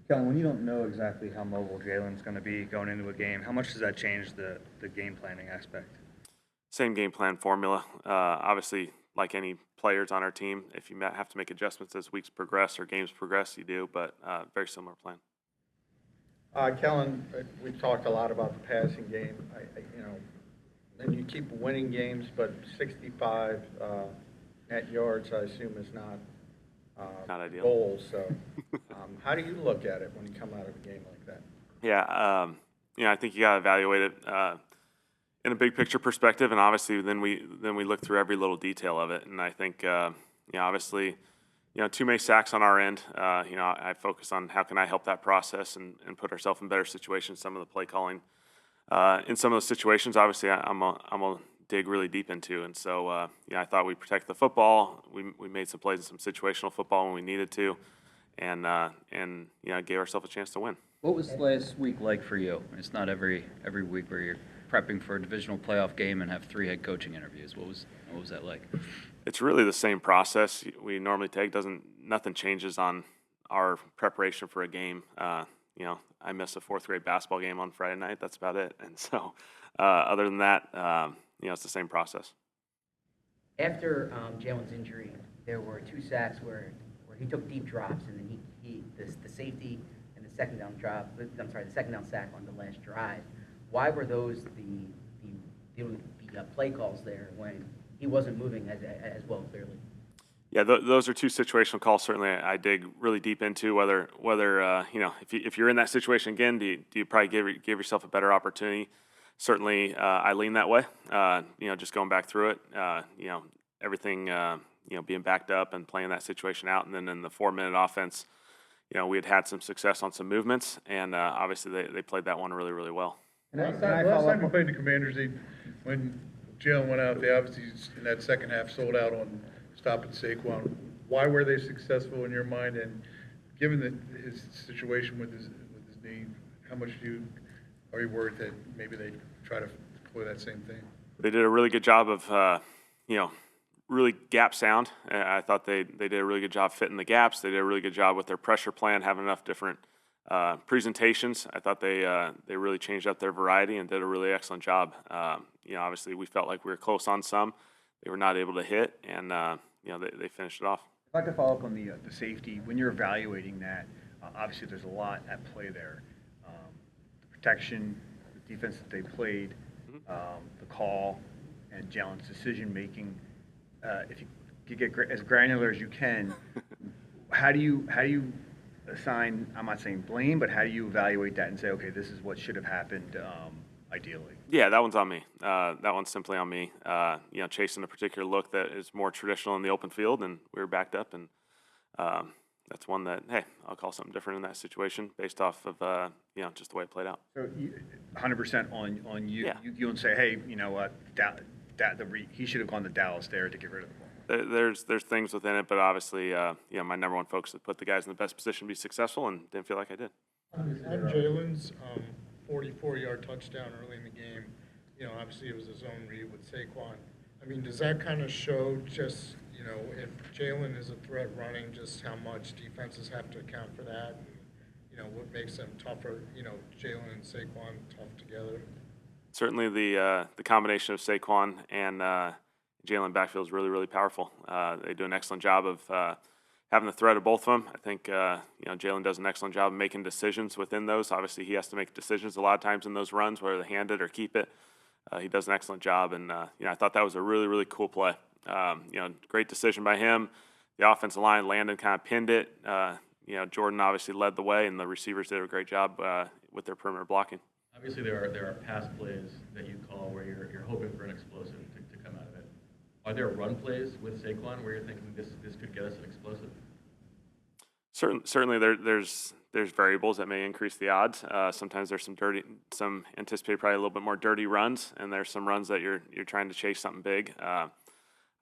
Kellen, when you don't know exactly how mobile Jalen's going to be going into a game, how much does that change the game planning aspect? Same game plan formula. Obviously, like any players on our team, if you have to make adjustments as weeks progress or games progress, you do, but very similar plan. Kellen, we've talked a lot about the passing game. And you keep winning games, but 65 net yards, I assume, is not Not ideal. goal. So, how do you look at it when you come out of a game like that? Yeah, I think you got to evaluate it in a big picture perspective, and obviously then we look through every little detail of it. And I think obviously too many sacks on our end. I focus on how can I help that process and put ourselves in better situations. Some of the play calling in some of those situations, obviously I'm gonna dig really deep into. And so I thought we protected the football. We made some plays in some situational football when we needed to, and gave ourselves a chance to win. What was last week like for you? It's not every week where you're prepping for a divisional playoff game and have 3 head coaching interviews. What was that like? It's really the same process we normally take. Nothing changes on our preparation for a game. I missed a 4th grade basketball game on Friday night. That's about it. And so, other than that, it's the same process. After Jalen's injury, there were 2 sacks where he took deep drops, and then the safety and the second down drop. I'm sorry, the second down sack on the last drive. Why were those the play calls there when he wasn't moving as well, clearly? Yeah, those are 2 situational calls. Certainly, I dig really deep into whether if you're in that situation again, do you probably give yourself a better opportunity? Certainly, I lean that way. Just going back through it, everything being backed up and playing that situation out, and then in the 4-minute offense, we had some success on some movements, and obviously they played that one really, really well. Last time we played the Commanders, when Jalen went out, they obviously in that second half sold out on stopping Saquon. Why were they successful in your mind? And given his situation with his knee, how much are you worried that maybe they try to employ that same thing? They did a really good job of really gap sound. I thought they did a really good job fitting the gaps. They did a really good job with their pressure plan, having enough different presentations. I thought they really changed up their variety and did a really excellent job. Obviously we felt like we were close on some. They were not able to hit, and they finished it off. I'd like to follow up on the safety. When you're evaluating that, obviously there's a lot at play there. The protection, the defense that they played, the call, and Jalen's decision making. If you could get as granular as you can, how do you assign, I'm not saying blame, but how do you evaluate that and say, okay, this is what should have happened ideally? Yeah, that one's on me. That one's simply on me. Chasing a particular look that is more traditional in the open field, and we were backed up, and that's one that, hey, I'll call something different in that situation based off of just the way it played out. So 100% on you. Yeah. You don't say, hey, you know what, he should have gone to Dallas there to get rid of the ball. There's things within it, but obviously, my number one focus is to put the guys in the best position to be successful, and didn't feel like I did. On Jalen's 44-yard touchdown early in the game, obviously it was a zone read with Saquon. I mean, does that kind of show just, if Jalen is a threat running, just how much defenses have to account for that? And, what makes them tougher, Jalen and Saquon tough together? Certainly the combination of Saquon and Jalen backfield is really, really powerful. They do an excellent job of having the threat of both of them. I think Jalen does an excellent job of making decisions within those. Obviously, he has to make decisions a lot of times in those runs, whether to hand it or keep it. He does an excellent job, and I thought that was a really, really cool play. Great decision by him. The offensive line, Landon kind of pinned it. Jordan obviously led the way, and the receivers did a great job with their perimeter blocking. Obviously, there are pass plays that you call where you're hoping for an explosive to come out of it. Are there run plays with Saquon where you're thinking this could get us an explosive? Certainly, there's variables that may increase the odds. Sometimes there's some anticipated probably a little bit more dirty runs, and there's some runs that you're trying to chase something big.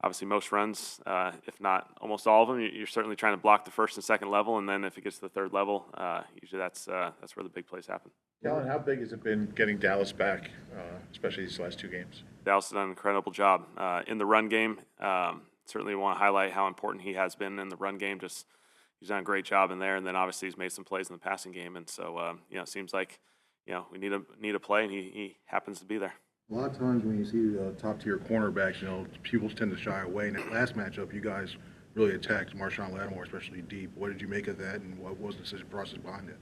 Obviously, most runs, if not almost all of them, you're certainly trying to block the first and second level, and then if it gets to the third level, usually that's where the big plays happen. Kellen, how big has it been getting Dallas back, especially these last 2 games? Dallas has done an incredible job in the run game. Certainly want to highlight how important he has been in the run game. Just he's done a great job in there. And then obviously he's made some plays in the passing game. And so, it seems like, we need a play, and he happens to be there. A lot of times when you see top-tier cornerbacks, people tend to shy away. In that last matchup, you guys really attacked Marshawn Lattimore, especially deep. What did you make of that, and what was the decision process behind it?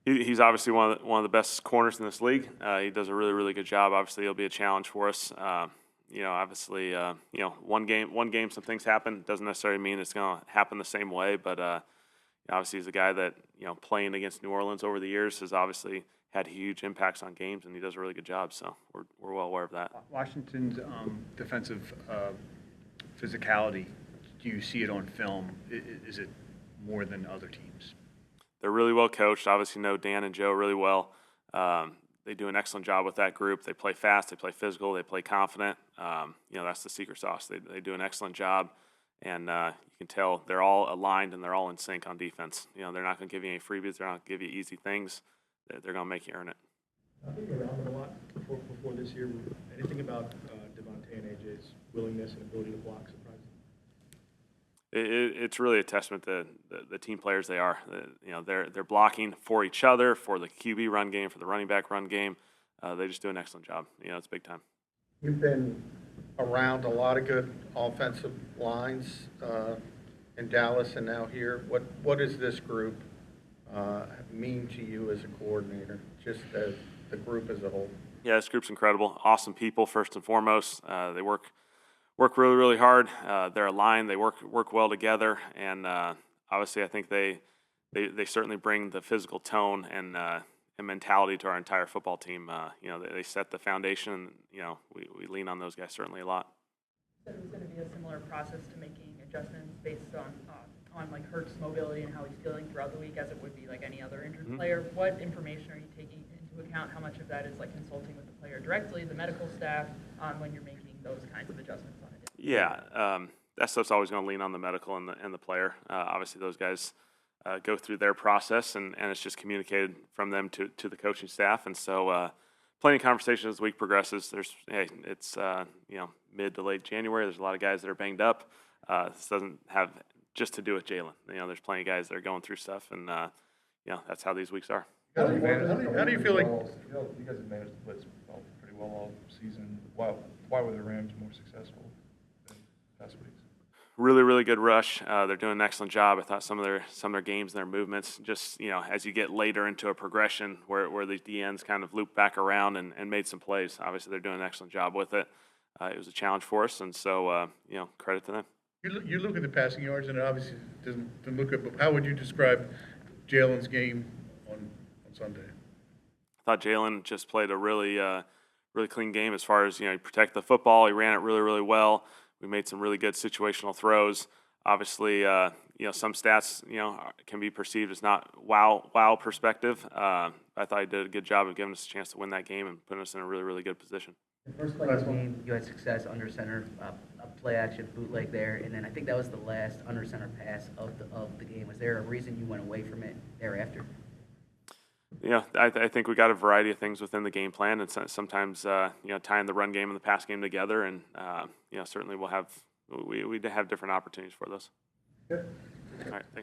He's obviously one of the best corners in this league. He does a really, really good job. Obviously, it'll be a challenge for us. Obviously, one game, some things happen. Doesn't necessarily mean it's going to happen the same way, but obviously he's a guy that, playing against New Orleans over the years has obviously had huge impacts on games, and he does a really good job. So we're well aware of that. Washington's defensive physicality, do you see it on film? Is it more than other teams? They're really well coached. Obviously know Dan and Joe really well. They do an excellent job with that group. They play fast, they play physical, they play confident. That's the secret sauce. They do an excellent job, and you can tell they're all aligned and they're all in sync on defense. They're not going to give you any freebies. They're not going to give you easy things. They're going to make you earn it. I've been around them a lot before this year. Anything about Devontae and AJ's willingness and ability to block surprised you? It's really a testament to the team players they are. They're blocking for each other, for the QB run game, for the running back run game. They just do an excellent job. It's big time. You've been around a lot of good offensive lines in Dallas and now here. What does this group mean to you as a coordinator, just as the group as a whole? Yeah, this group's incredible. Awesome people, first and foremost. They work really, really hard. They're aligned. They work well together, and obviously, I think they certainly bring the physical tone and mentality to our entire football team. They set the foundation. And, we lean on those guys certainly a lot. Said it was going to be a similar process to making adjustments based on like Hurts' mobility and how he's feeling throughout the week, as it would be like any other injured player. What information are you taking into account? How much of that is like consulting with the player directly, the medical staff, when you're making those kinds of adjustments on it? Yeah, that stuff's always going to lean on the medical and the player. Obviously, those guys go through their process, and it's just communicated from them to the coaching staff. And so, plenty of conversations as the week progresses. It's mid to late January. There's a lot of guys that are banged up. This doesn't have just to do with Jalen. There's plenty of guys that are going through stuff, and that's how these weeks are. How do you feel like? You guys have managed the blitz pretty well all season. Why were the Rams more successful than past weeks? Really, really good rush. They're doing an excellent job. I thought some of their games and their movements, just as you get later into a progression where the DNs kind of loop back around and made some plays. Obviously, they're doing an excellent job with it. It was a challenge for us, and so credit to them. You look at the passing yards, and it obviously doesn't look good. But how would you describe Jalen's game on Sunday? I thought Jalen just played a really clean game as far as he protected the football. He ran it really, really well. We made some really good situational throws. Obviously, some stats can be perceived as not wow perspective. I thought he did a good job of giving us a chance to win that game and putting us in a really, really good position. The first play of the game, you had success under center, a play action bootleg there, and then I think that was the last under center pass of the game. Was there a reason you went away from it thereafter? I think we got a variety of things within the game plan, and sometimes tying the run game and the pass game together, and certainly we have different opportunities for those. Good. All right, thanks.